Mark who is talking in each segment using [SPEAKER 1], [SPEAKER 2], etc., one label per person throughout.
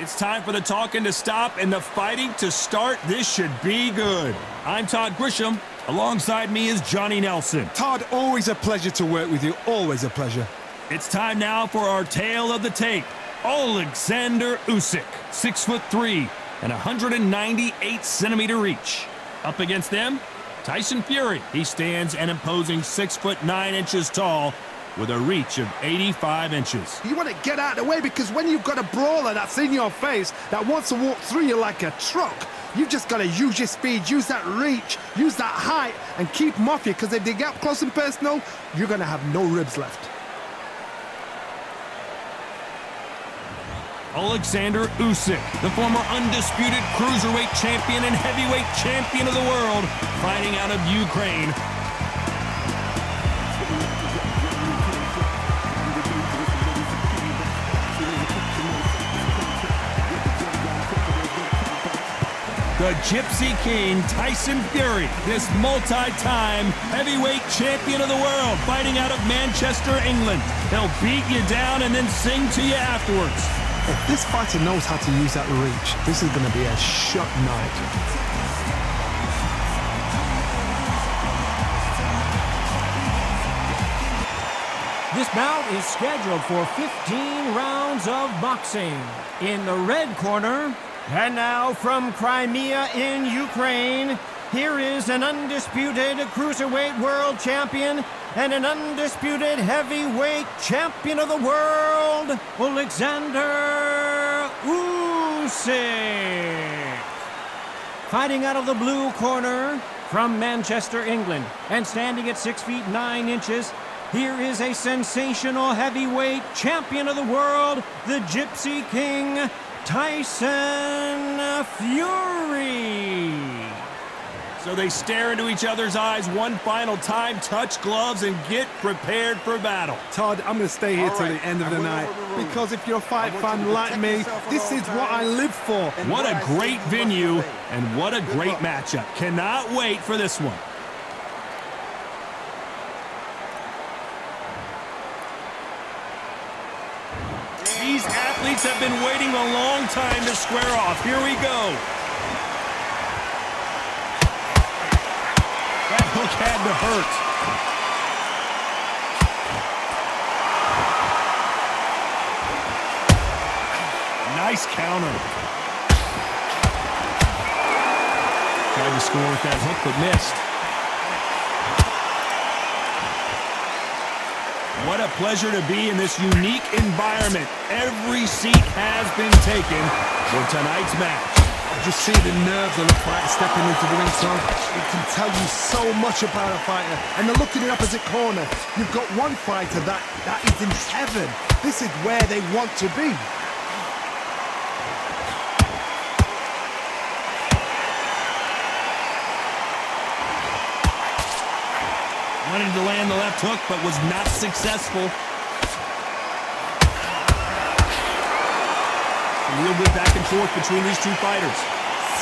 [SPEAKER 1] It's time for the talking to stop and the fighting to start. This should be good. I'm Todd Grisham. Alongside me is Johnny Nelson.
[SPEAKER 2] Todd, always a pleasure to work with you. Always a pleasure.
[SPEAKER 1] It's time now for our tale of the tape. Oleksandr Usyk, 6'3" and 198-centimeter reach. Up against them, Tyson Fury. He stands an imposing 6'9" tall with a reach of 85 inches.
[SPEAKER 2] You want to get out of the way because when you've got a brawler that's in your face that wants to walk through you like a truck, you've just got to use your speed, use that reach, use that height, and keep them off you, because if they get up close and personal, you're going to have no ribs left.
[SPEAKER 1] Oleksandr Usyk, the former undisputed cruiserweight champion and heavyweight champion of the world, fighting out of Ukraine. The Gypsy King, Tyson Fury, this multi-time heavyweight champion of the world, fighting out of Manchester, England. He'll beat you down and then sing to you afterwards.
[SPEAKER 2] If this fighter knows how to use that reach, this is going to be a shot night.
[SPEAKER 3] This bout is scheduled for 15 rounds of boxing. In the red corner, and now from Crimea in Ukraine, here is an undisputed cruiserweight world champion and an undisputed heavyweight champion of the world, Oleksandr Usyk. Fighting out of the blue corner from Manchester, England, and standing at 6'9", here is a sensational heavyweight champion of the world, the Gypsy King, Tyson Fury.
[SPEAKER 1] So they stare into each other's eyes one final time, touch gloves, and get prepared for battle.
[SPEAKER 2] Todd, I'm going to stay here till the end of the night, because if you're a fight fan like me, this is what I live for.
[SPEAKER 1] What a great venue, and what a great matchup. Cannot wait for this one. These athletes have been waiting a long time to square off. Here we go. That hook had to hurt. Nice counter. Tried to score with that hook, but missed. What a pleasure to be in this unique environment. Every seat has been taken for tonight's match.
[SPEAKER 2] Just see the nerves of the fighter stepping into the ring, son. It can tell you so much about a fighter. And then look in the opposite corner. You've got one fighter that is in heaven. This is where they want to be.
[SPEAKER 1] Wanted to land the left hook, but was not successful. A real good back and forth between these two fighters.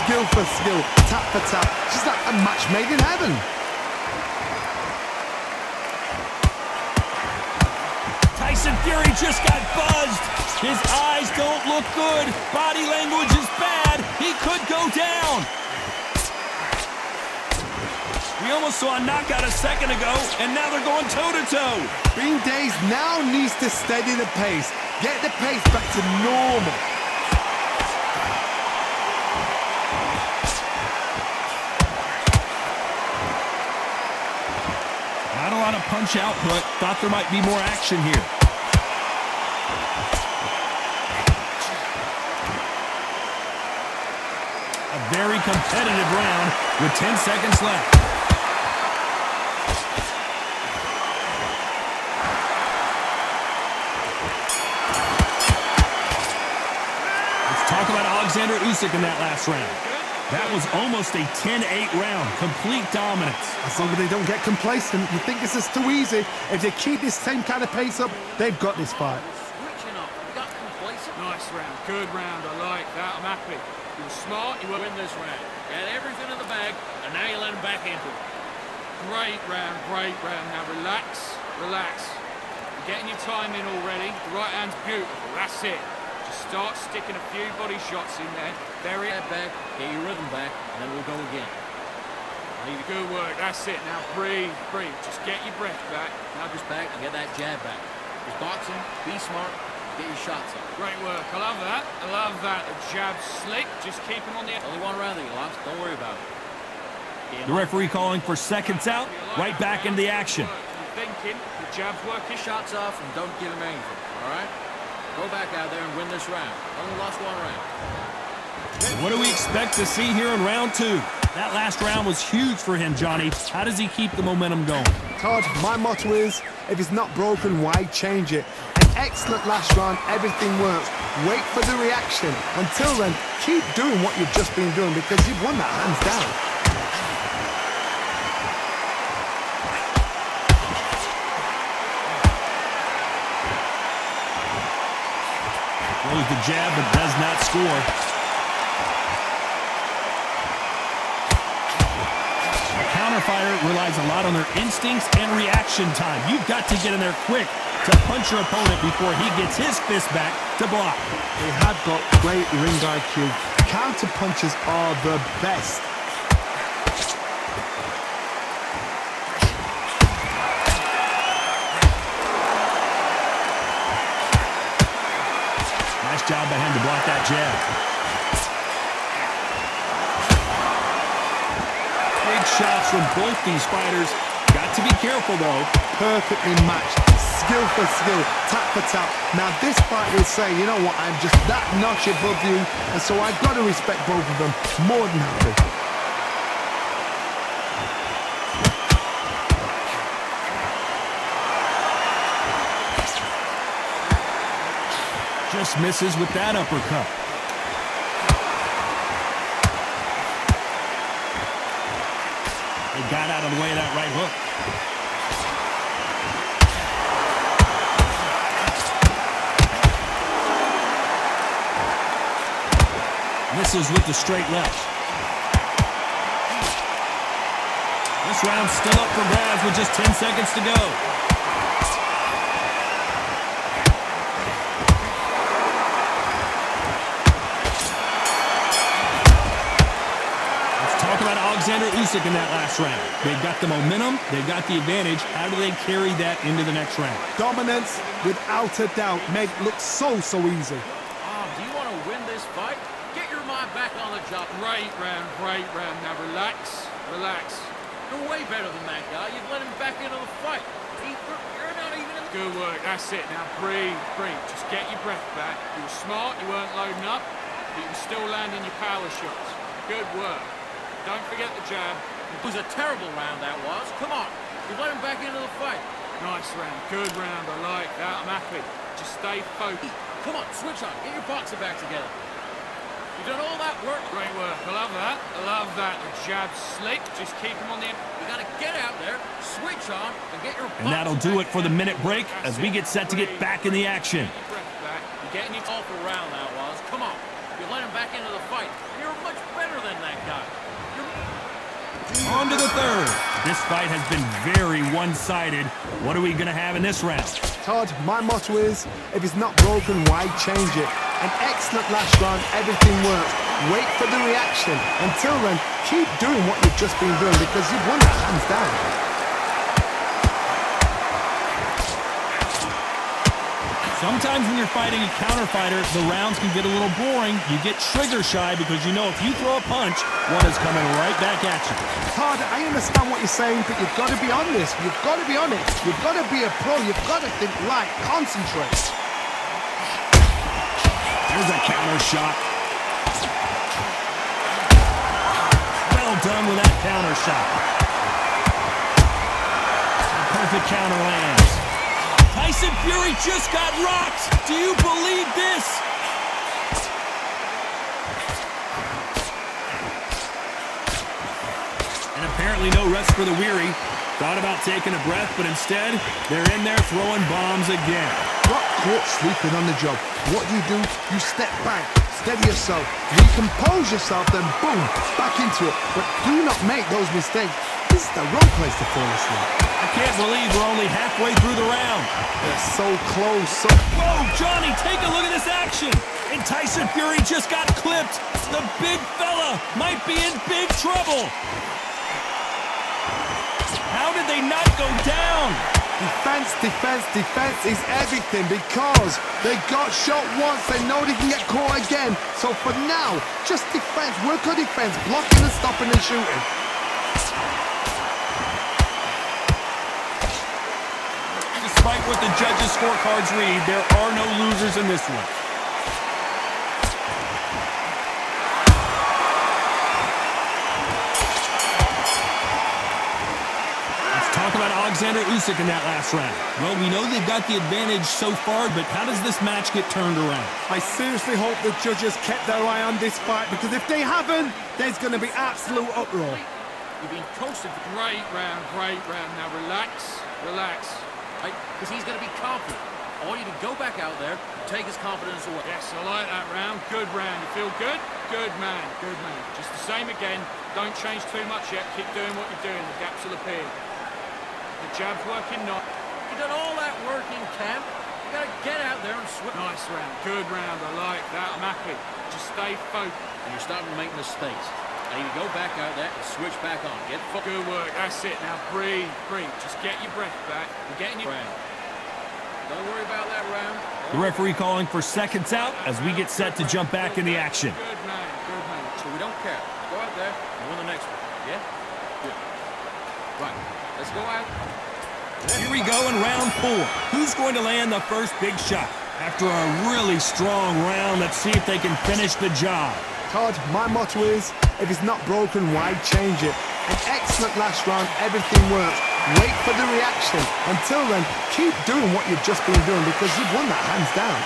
[SPEAKER 2] Skill for skill, tap for tap. Just like a match made in heaven.
[SPEAKER 1] Tyson Fury just got buzzed. His eyes don't look good. Body language is bad. He could go down. We almost saw a knockout a second ago, and now they're going toe-to-toe.
[SPEAKER 2] Bean Days now needs to steady the pace. Get the pace back to normal.
[SPEAKER 1] Not a lot of punch output. Thought there might be more action here. A very competitive round with 10 seconds left. Talk about Oleksandr Usyk in that last round. That was almost a 10-8 round. Complete dominance.
[SPEAKER 2] As long as they don't get complacent, you think this is too easy. If they keep this same kind of pace up, they've got this fight.
[SPEAKER 4] Switching up. Got complacent. Nice round. Good round. I like that. I'm happy. You were smart. You will win this round. You had everything in the bag, and now you let him back into it. Great round. Great round. Now relax. Relax. You're getting your time in already. The right hand's beautiful. That's it. Just start sticking a few body shots in there. Very back, get your rhythm back, and then we'll go again. Good work, that's it. Now breathe, breathe. Just get your breath back. Now just back and get that jab back. Just boxing, be smart, get your shots up. Great work, I love that. I love that. The jab's slick, just keep him on the... Only one round that you lost, don't worry about it.
[SPEAKER 1] The referee calling for seconds out, right back into the action.
[SPEAKER 4] You're thinking, the jab's working.
[SPEAKER 5] Shots off and don't give him anything, all right? Go back out there and win this round. Only lost one round.
[SPEAKER 1] What do we expect to see here in round 2? That last round was huge for him, Johnny. How does he keep the momentum going?
[SPEAKER 2] Todd, my motto is, if it's not broken, why change it? An excellent last round, everything works. Wait for the reaction. Until then, keep doing what you've just been doing because you've won that hands down.
[SPEAKER 1] Throws the jab but does not score. Counterfighter relies a lot on their instincts and reaction time. You've got to get in there quick to punch your opponent before he gets his fist back to block.
[SPEAKER 2] They have got great ring IQ. Counter punches are the best.
[SPEAKER 1] Nice job by him to block that jab. Big shots from both these fighters. Got to be careful, though.
[SPEAKER 2] Perfectly matched. Skill for skill. Tap for tap. Now, this fight will say, you know what, I'm just that notch above you, and so I've got to respect both of them. More than happy.
[SPEAKER 1] Just misses with that uppercut. He got out of the way of that right hook. Misses with the straight left. This round's still up for grabs with just 10 seconds to go. Oleksandr Usyk in that last round. They've got the momentum, they've got the advantage. How do they carry that into the next round?
[SPEAKER 2] Dominance, without a doubt, made it look so easy.
[SPEAKER 5] Do you want to win this fight? Get your mind back on the job.
[SPEAKER 4] Great round, great round. Now relax, relax.
[SPEAKER 5] You're way better than that guy. You've let him back into the fight. You're not even in the...
[SPEAKER 4] Good work, that's it. Now breathe, breathe. Just get your breath back. You were smart, you weren't loading up, but you can still land in your power shots. Good work. Don't forget the jab.
[SPEAKER 5] It was a terrible round, that was. Come on. You've let him back into the fight.
[SPEAKER 4] Nice round. Good round. I like that. I'm happy. Just stay focused.
[SPEAKER 5] Come on, switch on. Get your boxing back together. You've done all that work.
[SPEAKER 4] Great work. I love that. I love that. The jab's slick. Just keep him on the...
[SPEAKER 5] You got to get out there, switch on, and get your boxing.
[SPEAKER 1] And that'll do it for the minute break as we get set to get back in the action.
[SPEAKER 4] Get your breath back.
[SPEAKER 5] You're getting your awful round, that was. Come on. You let him back into the fight. You're much better than that guy.
[SPEAKER 1] On to the third. This fight has been very one-sided. What are we going to have in this round?
[SPEAKER 2] Todd, my motto is, if it's not broken, why change it? An excellent last round, everything works. Wait for the reaction. Until then, keep doing what you've just been doing because you've won that hands down.
[SPEAKER 1] Sometimes when you're fighting a counter-fighter, the rounds can get a little boring. You get trigger shy because you know if you throw a punch, one is coming right back at you.
[SPEAKER 2] Todd, I understand what you're saying, but you've got to be honest. You've got to be honest. You've got to be a pro. You've got to think light. Concentrate.
[SPEAKER 1] There's a counter shot. Well done with that counter shot. A perfect counter lands. Tyson Fury just got rocked. Do you believe this? And apparently no rest for the weary. Thought about taking a breath, but instead, they're in there throwing bombs again.
[SPEAKER 2] Got caught sleeping on the job. What do? You step back, steady yourself, recompose yourself, then boom, back into it. But do not make those mistakes. This is the wrong place to fall asleep.
[SPEAKER 1] I can't believe we're only halfway through the round.
[SPEAKER 2] They're so close.
[SPEAKER 1] Whoa, Johnny, take a look at this action. And Tyson Fury just got clipped. The big fella might be in big trouble. How did they not go down?
[SPEAKER 2] Defense, defense, defense is everything because they got shot once. They know they can get caught again. So for now, just defense. Work on defense, blocking and stopping and shooting.
[SPEAKER 1] Despite what the judges' scorecards read, there are no losers in this one. Talk about Oleksandr Usyk in that last round. Well, we know they've got the advantage so far, but how does this match get turned around?
[SPEAKER 2] I seriously hope the judges kept their eye on this fight because if they haven't, there's going to be absolute uproar.
[SPEAKER 4] You've been coasted. Great round, great round. Now relax, relax.
[SPEAKER 5] Right? Because he's going to be confident. I want you to go back out there and take his confidence away.
[SPEAKER 4] Yes, I like that round. Good round. You feel good? Good man, good man. Just the same again. Don't change too much yet. Keep doing what you're doing. The gaps will appear. The jab's working, not.
[SPEAKER 5] You've done all that work in camp. You got to get out there and swim.
[SPEAKER 4] Nice round. Good round. I like that. I'm happy. Just stay focused.
[SPEAKER 5] And you're starting to make mistakes. I need to go back out there and switch back on. Get focused.
[SPEAKER 4] Good work. That's it. Now breathe, breathe. Just get your breath back. You're getting your
[SPEAKER 5] round. Don't worry about that round.
[SPEAKER 1] The referee calling for seconds out as we get set to jump back in the action.
[SPEAKER 4] Good man, good man.
[SPEAKER 5] So we don't care. Go out there and win the next one. Yeah? Good. Right. Let's go out.
[SPEAKER 1] Here we go in round 4. Who's going to land the first big shot? After a really strong round, let's see if they can finish the job.
[SPEAKER 2] Todd, my motto is, if it's not broken, why change it? An excellent last round, everything works. Wait for the reaction. Until then, keep doing what you've just been doing because you've won that hands down.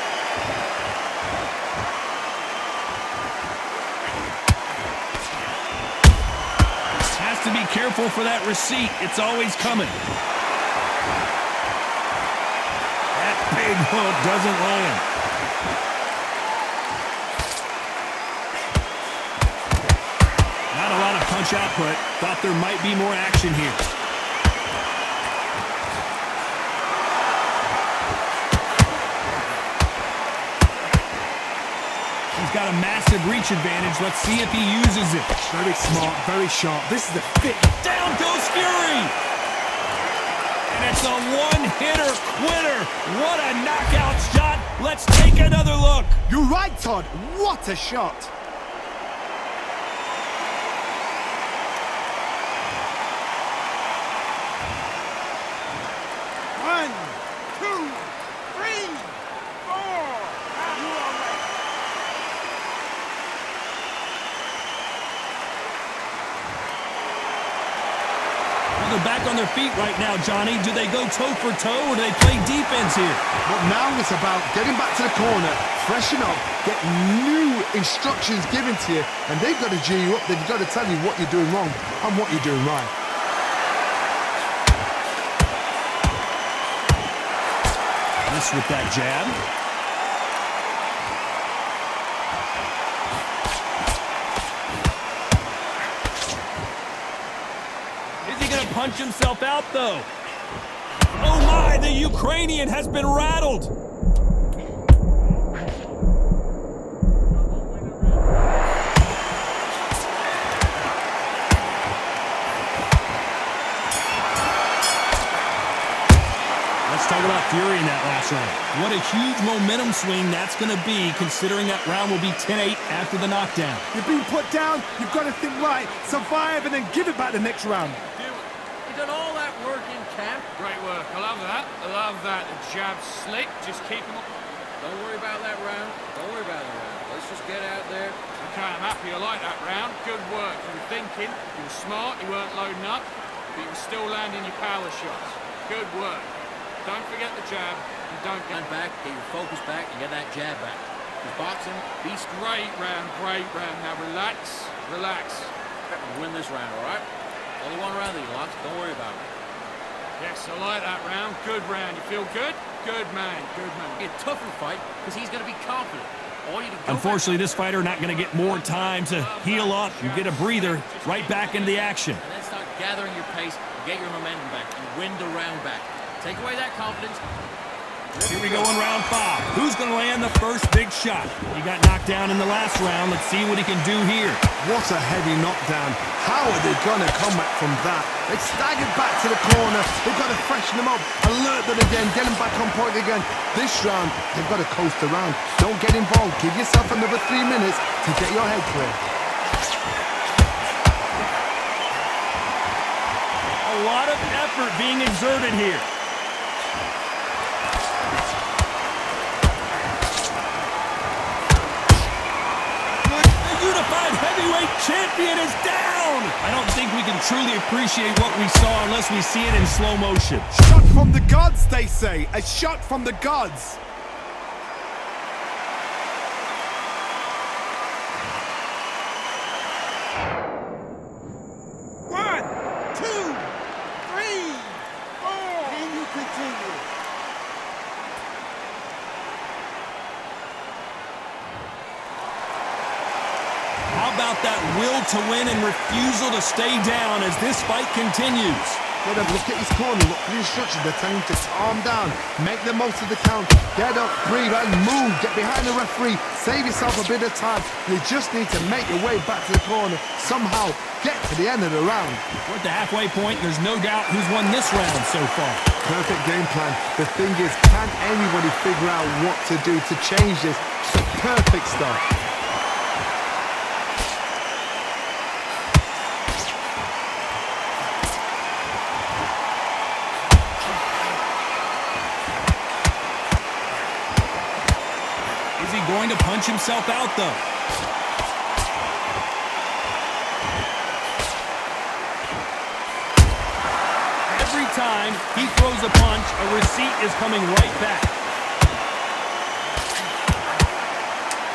[SPEAKER 1] Has to be careful for that receipt. It's always coming. That big hook doesn't land. Not a lot of punch output. Thought there might be more action here. He's got a massive reach advantage. Let's see if he uses it.
[SPEAKER 2] Very smart, very sharp. This is a fit.
[SPEAKER 1] Down goes Fury! And it's a one-hitter quitter. What a knockout shot. Let's take another look.
[SPEAKER 2] You're right, Todd. What a shot. One, two, three, four. You are right.
[SPEAKER 1] Well, they're back on their feet right now, Johnny. Do they go toe for toe or do they play defense here?
[SPEAKER 2] But now it's about getting back to the corner, freshen up, get new instructions given to you, and they've got to G you up. They've got to tell you what you're doing wrong and what you're doing right.
[SPEAKER 1] This with that jab. Is he going to punch himself out, though? Oh, my, the Ukrainian has been rattled. Let's talk about Fury in that last round. What a huge momentum swing that's going to be, considering that round will be 10-8 after the knockdown.
[SPEAKER 2] You've been put down, you've got to think right, survive, and then give it back the next round.
[SPEAKER 5] You've done all that work in camp.
[SPEAKER 4] Great work. I love that. I love that. The jab's slick. Just keep him up.
[SPEAKER 5] Don't worry about that round. Don't worry about that round. Let's just get out there.
[SPEAKER 4] Okay, I'm happy. I like that round. Good work. You were thinking. You were smart. You weren't loading up. But you were still landing your power shots. Good work. Don't forget the jab. And don't
[SPEAKER 5] Get back, get your focus back, and get that jab back. You're boxing, beast.
[SPEAKER 4] Great round. Great round. Now relax. Relax.
[SPEAKER 5] You win this round, all right? Only one round that you lost. Don't worry about it.
[SPEAKER 4] Yes, I like that round. Good round. You feel good? Good man. Good man.
[SPEAKER 5] It's a tougher fight because he's going to be confident. I want you to go
[SPEAKER 1] Unfortunately, this fighter not going to get more time to heal up and get a breather right back into the action.
[SPEAKER 5] and then start gathering your pace, get your momentum back, and win the round back. Take away that confidence.
[SPEAKER 1] Here we go in round 5. Who's going to land the first big shot? He got knocked down in the last round. Let's see what he can do here.
[SPEAKER 2] What a heavy knockdown. How are they going to come back from that? They staggered back to the corner. They've got to freshen them up, alert them again, get them back on point again. This round, they've got to coast around. Don't get involved. Give yourself another 3 minutes to get your head clear.
[SPEAKER 1] A lot of effort being exerted here. The unified heavyweight champion is down! I don't think we can truly appreciate what we saw unless we see it in slow motion.
[SPEAKER 2] Shot from the gods, they say. A shot from the gods.
[SPEAKER 1] How about that will to win and refusal to stay down as this fight continues?
[SPEAKER 2] Let him look at his corner, look for the instructions. They're telling him to calm down, make the most of the count, get up, breathe, and move. Get behind the referee, save yourself a bit of time. You just need to make your way back to the corner, somehow get to the end of the round.
[SPEAKER 1] We're at the halfway point. There's no doubt who's won this round so far.
[SPEAKER 2] Perfect game plan. The thing is, can anybody figure out what to do to change this? Perfect start.
[SPEAKER 1] Going to punch himself out, though. Every time he throws a punch, a receipt is coming right back.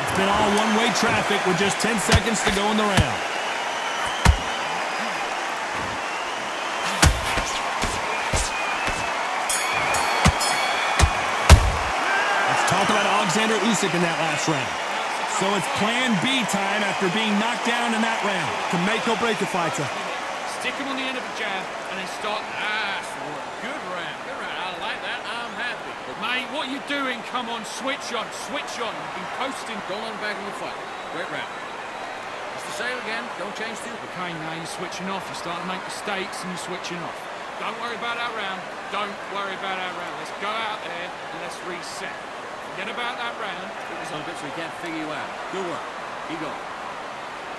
[SPEAKER 1] It's been all one-way traffic with just 10 seconds to go in the round. Talk about Oleksandr Usyk in that last round. So it's plan B time after being knocked down in that round.
[SPEAKER 2] To make or break a fighter.
[SPEAKER 4] Stick him on the end of a jab and then start. That's work.
[SPEAKER 5] Good round. Good round. I like that. I'm happy.
[SPEAKER 4] But mate, what are you doing? Come on, switch on, switch on. You've been coasting.
[SPEAKER 5] Don't let him back in the fight. Great round. Just to say it again, don't change too.
[SPEAKER 4] Okay, now you're switching off. You're starting to make mistakes and you're switching off. Don't worry about that round. Don't worry about that round. Let's go out there and let's reset. Forget about that round.
[SPEAKER 5] Focus on a bit so he can't figure you out. Good work. Keep going.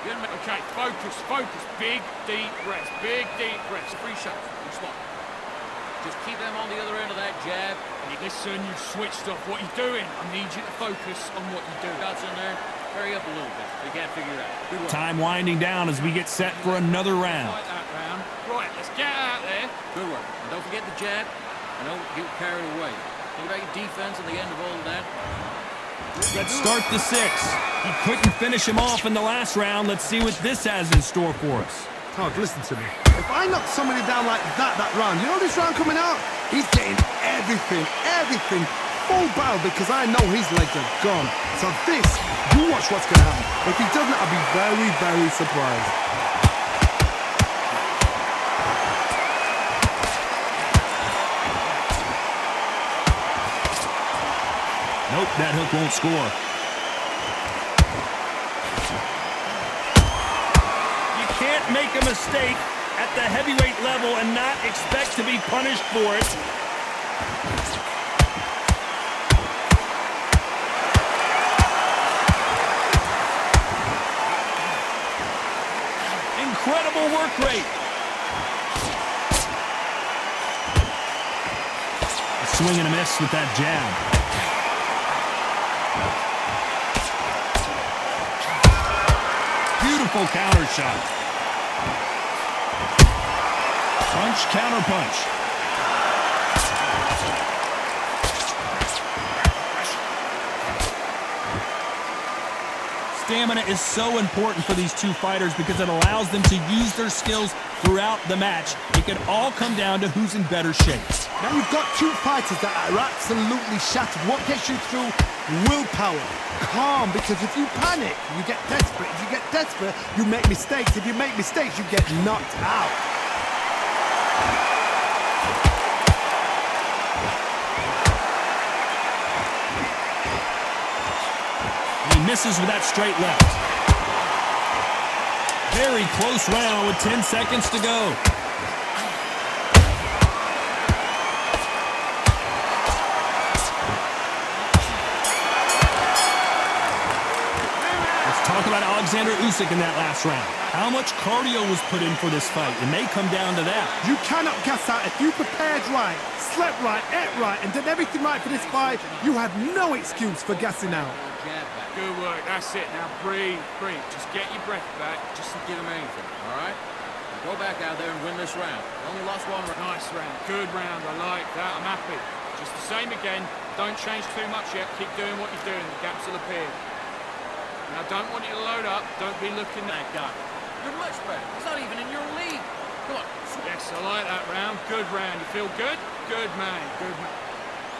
[SPEAKER 5] Good man.
[SPEAKER 4] Okay, focus, focus. Big, deep breaths. Big, deep breaths.
[SPEAKER 5] Free shots. Good spot. Just keep them on the other end of that jab.
[SPEAKER 4] Listen, you've switched off. What you're doing, I need you to focus on what you're doing.
[SPEAKER 5] Shots in there. Hurry up a little bit. So you can't figure it out. Good work.
[SPEAKER 1] Time winding down as we get set for another round.
[SPEAKER 4] Like that round. Right, let's get out there.
[SPEAKER 5] Good work. And don't forget the jab. And don't get carried away. Think about your defense at the end of all of that.
[SPEAKER 1] Let's start the 6. He couldn't finish him off in the last round. Let's see what this has in store for us.
[SPEAKER 2] Todd, listen to me. If I knock somebody down like that round, you know this round coming out? He's getting everything, full barrel because I know his legs are gone. So this, you watch what's going to happen. If he doesn't, I'll be very, very surprised.
[SPEAKER 1] Nope, that hook won't score. You can't make a mistake at the heavyweight level and not expect to be punished for it. Incredible work rate. A swing and a miss with that jab. Beautiful counter shot. Punch, counter punch. Stamina is so important for these two fighters because it allows them to use their skills throughout the match. It can all come down to who's in better shape.
[SPEAKER 2] Now you've got two fighters that are absolutely shattered. What gets you through? Willpower. Calm, because if you panic, you get desperate. If you get desperate, you make mistakes. If you make mistakes, you get knocked out.
[SPEAKER 1] He misses with that straight left. Very close round with 10 seconds to go. Talk about Oleksandr Usyk in that last round. How much cardio was put in for this fight? It may come down to that.
[SPEAKER 2] You cannot guess that. If you prepared right, slept right, ate right, and did everything right for this fight, you have no excuse for guessing out.
[SPEAKER 4] Good work, that's it. Now breathe, breathe. Just get your breath back. Just give him anything, all right? Go back out there and win this round. You only lost one round.
[SPEAKER 1] Nice round. Good round. I like that. I'm happy. Just the same again. Don't change too much yet. Keep doing what you're doing. The gaps will appear. Now, don't want you to load up. Don't be looking at that guy.
[SPEAKER 5] You're much better. He's not even in your league. Come on.
[SPEAKER 1] Yes, I like that round. Good round. You feel good? Good man. Good man.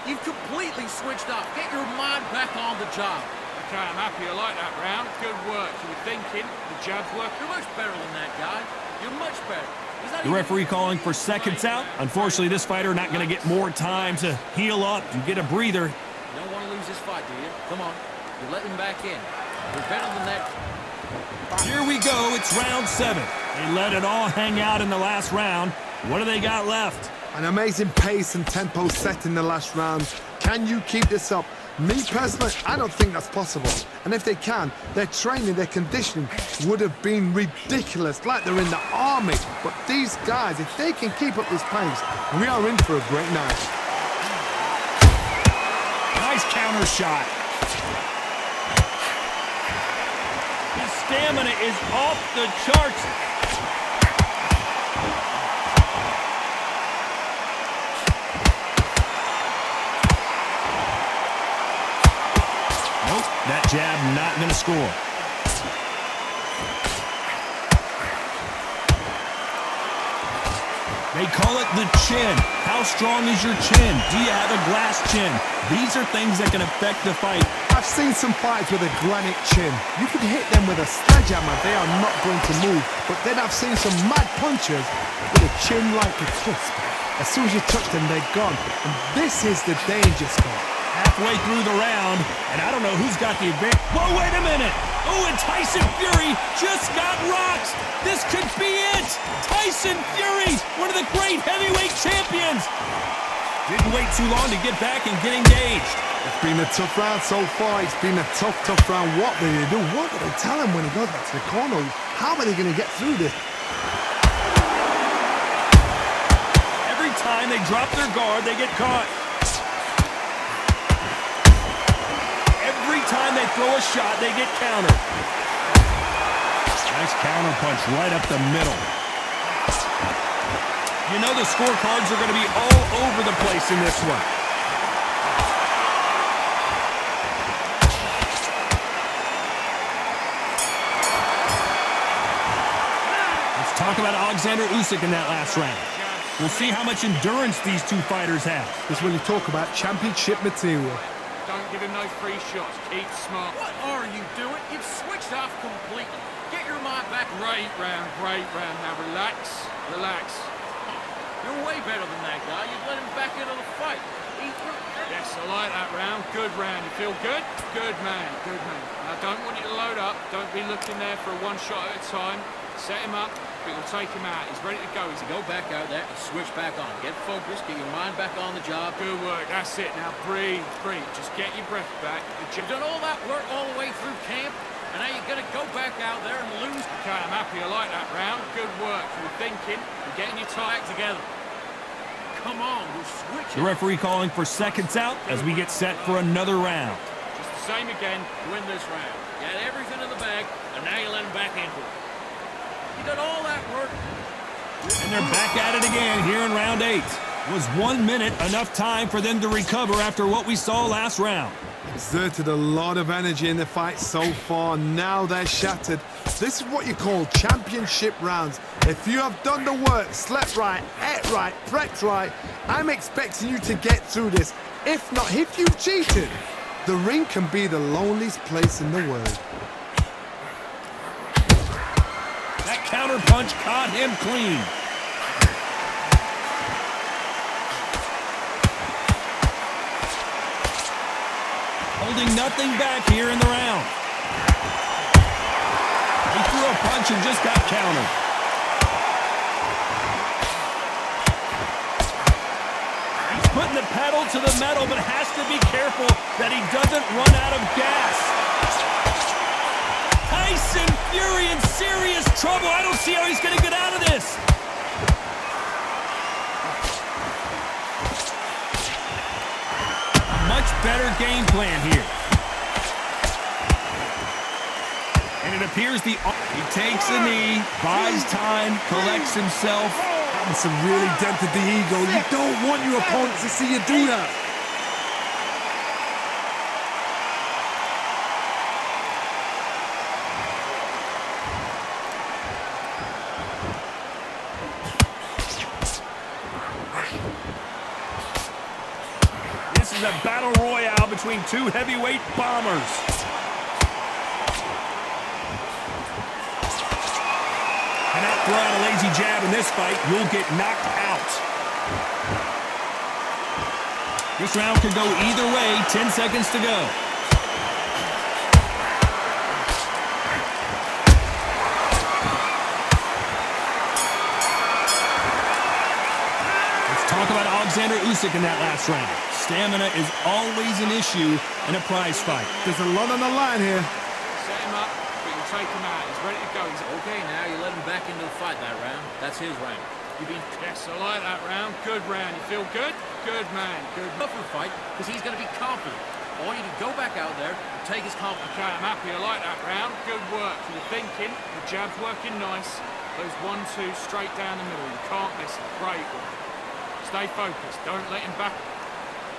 [SPEAKER 5] You've completely switched off. Get your mind back on the job.
[SPEAKER 1] Okay, I'm happy. I like that round. Good work. You were thinking. The jabs work.
[SPEAKER 5] You're much better than that guy. You're much better.
[SPEAKER 1] The referee calling for seconds out. Unfortunately, this fighter not going to get more time to heal up and get a breather.
[SPEAKER 5] You don't want to lose this fight, do you? Come on. You're letting him back in. You're better than that.
[SPEAKER 1] Here we go. It's round 7. They let it all hang out in the last round. What do they got left?
[SPEAKER 2] An amazing pace and tempo set in the last round. Can you keep this up? Me personally, I don't think that's possible. And if they can, their training, their conditioning would have been ridiculous, like they're in the army. But these guys, if they can keep up this pace, we are in for a great night.
[SPEAKER 1] Nice counter shot. His stamina is off the charts. Nope, that jab not going to score. They call it the chin. How strong is your chin? Do you have a glass chin? These are things that can affect the fight.
[SPEAKER 2] I've seen some fights with a granite chin. You could hit them with a sledgehammer, they are not going to move. But then I've seen some mad punchers with a chin like a crisp. As soon as you touch them, they're gone. And this is the danger spot.
[SPEAKER 1] Halfway through the round, and I don't know who's got the advantage. Whoa, wait a minute! Oh, and Tyson Fury just got rocked! This could be it! Tyson Fury, one of the great heavyweight champions! Didn't wait too long to get back and get engaged.
[SPEAKER 2] It's been a tough round so far. It's been a tough round. What will they do? What will they tell him when he goes back to the corner? How are they going to get through this?
[SPEAKER 1] Every time they drop their guard, they get caught. Every time they throw a shot, they get countered. Nice counter punch right up the middle. You know the scorecards are going to be all over the place in this one. Let's talk about Oleksandr Usyk in that last round. We'll see how much endurance these two fighters have.
[SPEAKER 2] This is when you talk about championship material.
[SPEAKER 1] Don't give him no free shots. Keep smart.
[SPEAKER 5] What are you doing? You've switched off completely. Get your mind back.
[SPEAKER 1] Great round, great round. Now relax, relax.
[SPEAKER 5] You're way better than that guy. You've let him back into the fight.
[SPEAKER 1] Yes, I like that round. Good round. You feel good? Good man, good man. Now don't want you to load up. Don't be looking there for one shot at a time. Set him up, but you'll take him out. He's ready to go. He's
[SPEAKER 5] Go back out there and switch back on. Get focused. Get your mind back on the job.
[SPEAKER 1] Good work. That's it. Now breathe, breathe. Just get your breath back.
[SPEAKER 5] You've done all that work all the way through camp, and now you're going to go back out there and lose.
[SPEAKER 1] Okay, I'm happy. I like that round. Good work. You're thinking. You're getting your time together.
[SPEAKER 5] Come on, we're switching.
[SPEAKER 1] The referee calling for seconds out as we get set for another round. Just the same again.
[SPEAKER 5] Win this round. You had everything in the bag, and now you let him back into it. You done all that work.
[SPEAKER 1] And they're back at it again here in round 8. Was 1 minute enough time for them to recover after what we saw last round?
[SPEAKER 2] Exerted a lot of energy in the fight so far. Now they're shattered. This is what you call championship rounds. If you have done the work, slept right, ate right, prepped right, I'm expecting you to get through this. If not, if you've cheated, the ring can be the loneliest place in the world.
[SPEAKER 1] That counter punch caught him clean. Holding nothing back here in the round. He threw a punch and just got countered. He's putting the pedal to the metal, but has to be careful that he doesn't run out of gas. Tyson Fury in serious trouble. I don't see how he's going to get out of this. A much better game plan here. And it appears he takes a knee, buys time, collects himself.
[SPEAKER 2] That must have really dented the ego. You don't want your opponent to see you do that.
[SPEAKER 1] This is a battle royale between two heavyweight bombers. Cannot throw out a lazy jab in this fight. You'll get knocked out. This round could go either way. 10 seconds to go. Let's talk about Oleksandr Usyk in that last round. Stamina is always an issue in a prize fight.
[SPEAKER 2] There's a lot on the line here.
[SPEAKER 4] Set him up, but you take him out. He's ready to go. He's
[SPEAKER 5] Okay, now you let him back into the fight that round. That's his round.
[SPEAKER 4] You've been yes, I like that round. Good round. You feel good? Good man. Good.
[SPEAKER 5] Tougher fight because he's going to be confident. I want you to go back out there and take his confidence.
[SPEAKER 4] Okay, I'm happy. I like that round. Good work. You're thinking. The jab's working nice. Those 1-2 straight down the middle. You can't miss it. Great work. Stay focused. Don't let him back.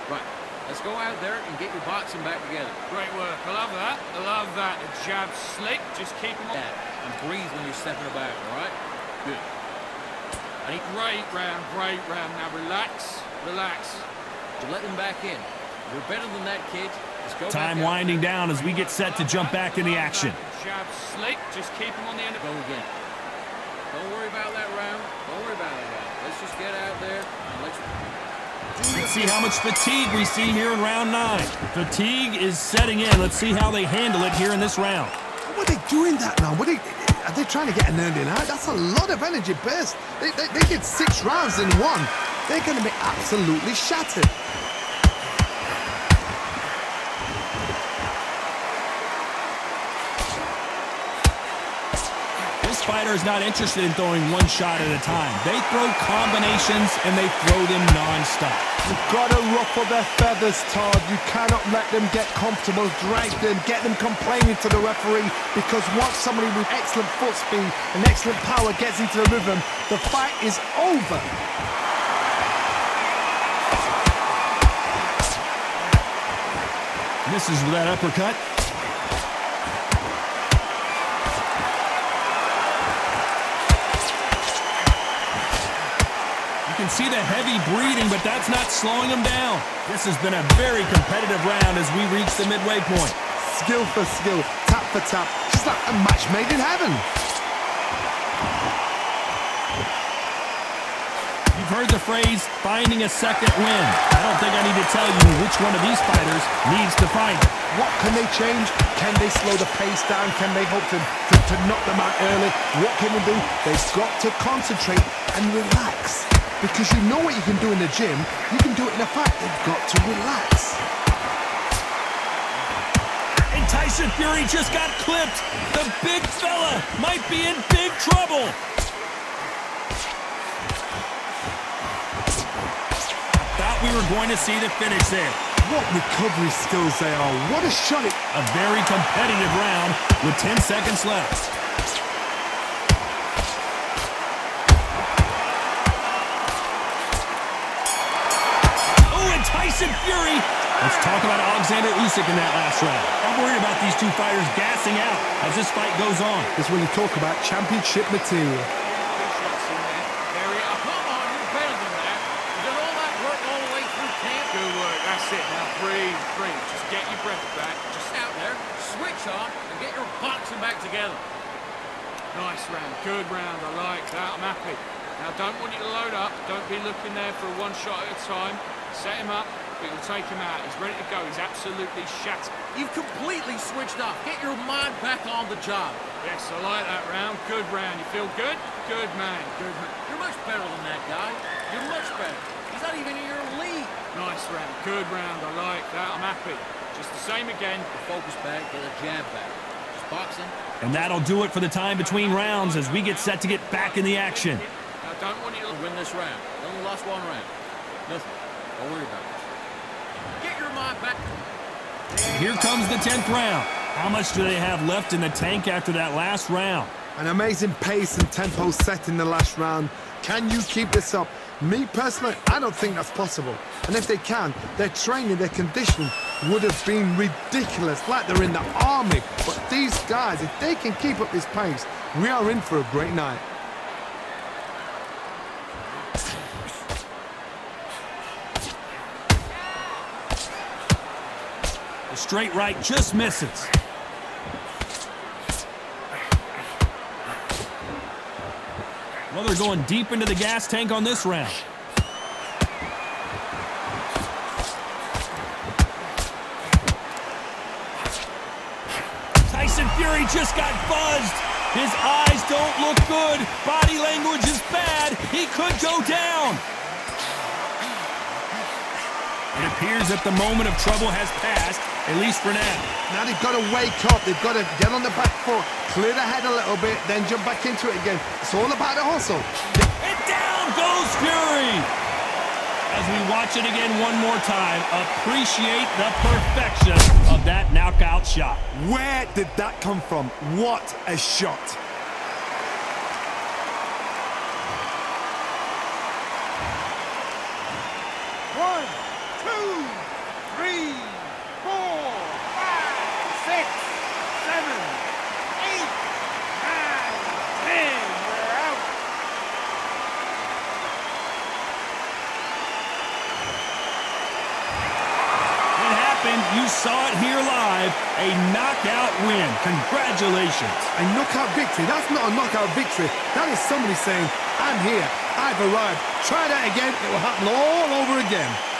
[SPEAKER 5] Right. Let's go out there and get your boxing back together.
[SPEAKER 4] Great work. I love that. I love that. The jab's slick. Just keep him on.
[SPEAKER 5] That. And breathe when you're stepping about, all right? Good.
[SPEAKER 4] Great round. Great round. Now relax. Relax.
[SPEAKER 5] You let him back in. You're better than that, kid. Just go
[SPEAKER 1] Time
[SPEAKER 5] back out
[SPEAKER 1] winding
[SPEAKER 5] there.
[SPEAKER 1] down as we get set to jump back in the action.
[SPEAKER 4] Jab slick. Just keep him on the end of
[SPEAKER 5] Go again. Don't worry about that round. Don't worry about that round. Let's just get out there and let's...
[SPEAKER 1] Let's see how much fatigue we see here in round 9. Fatigue is setting in. Let's see how they handle it here in this round.
[SPEAKER 2] What are they doing that now? Are they trying to get an early night? That's a lot of energy burst. They did 6 rounds in one. They're going to be absolutely shattered.
[SPEAKER 1] This fighter is not interested in throwing one shot at a time. They throw combinations and they throw them non-stop.
[SPEAKER 2] You've got to ruffle their feathers, Todd. You cannot let them get comfortable, drag them, get them complaining to the referee, because once somebody with excellent foot speed and excellent power gets into the rhythm, the fight is over.
[SPEAKER 1] Misses with that uppercut. You can see the heavy breathing, but that's not slowing him down. This has been a very competitive round as we reach the midway point.
[SPEAKER 2] Skill for skill, tap for tap, just like a match made in heaven.
[SPEAKER 1] You've heard the phrase, finding a second win. I don't think I need to tell you which one of these fighters needs to find it.
[SPEAKER 2] What can they change? Can they slow the pace down? Can they hope to knock them out early? What can they do? They've got to concentrate and relax. Because you know what you can do in the gym, you can do it in a fight. They've got to relax.
[SPEAKER 1] And Tyson Fury just got clipped. The big fella might be in big trouble. Thought we were going to see the finish there.
[SPEAKER 2] What recovery skills they are. What a shot.
[SPEAKER 1] A very competitive round with 10 seconds left. Tyson Fury. Let's talk about Oleksandr Usyk in that last round. I'm worried about these two fighters gassing out as this fight goes on.
[SPEAKER 2] This is when you talk about championship material.
[SPEAKER 4] Come on, you're better than that. You done all that work all the way through camp. Good work. That's it. Now breathe, breathe. Just get your breath back.
[SPEAKER 5] Just out there, switch on, and get your boxing back together.
[SPEAKER 4] Nice round. Good round. I like that. I'm happy. Now, don't want you to load up. Don't be looking there for one shot at a time. Set him up. but you'll take him out. He's ready to go. He's absolutely shattered.
[SPEAKER 5] You've completely switched off. Get your mind back on the job.
[SPEAKER 4] Yes, I like that round. Good round. You feel good? Good man. Good man.
[SPEAKER 5] You're much better than that guy. You're much better. He's not even in your league.
[SPEAKER 4] Nice round. Good round. I like that. I'm happy. Just the same again.
[SPEAKER 5] Focus back, get a jab back. Just boxing.
[SPEAKER 1] And that'll do it for the time between rounds as we get set to get back in the action.
[SPEAKER 4] I don't want you to
[SPEAKER 5] Win this round. Only lost one round. Nothing. Don't worry about it. Get your mind back.
[SPEAKER 1] Here comes the 10th round. How much do they have left in the tank after that last round?
[SPEAKER 2] An amazing pace and tempo set in the last round. Can you keep this up? Me personally, I don't think that's possible. And if they can, their training, their conditioning would have been ridiculous, like they're in the army. But these guys, if they can keep up this pace, we are in for a great night.
[SPEAKER 1] The straight right just misses. Well, they're going deep into the gas tank on this round. Tyson Fury just got buzzed. His eyes don't look good. Body language is bad. He could go down. It appears that the moment of trouble has passed, at least for now.
[SPEAKER 2] Now they've got to wake up. They've got to get on the back foot, clear the head a little bit, then jump back into it again. It's all about the hustle.
[SPEAKER 1] And down goes Fury. As we watch it again one more time, appreciate the perfection of that knockout shot.
[SPEAKER 2] Where did that come from? What a shot.
[SPEAKER 3] One, two, three, 4, 5, 6, 7, 8, 9, 10. We're out.
[SPEAKER 1] It happened. You saw it here live. A knockout win. Congratulations.
[SPEAKER 2] A knockout victory. That's not a knockout victory. That is somebody saying, I'm here. I've arrived. Try that again. It will happen all over again.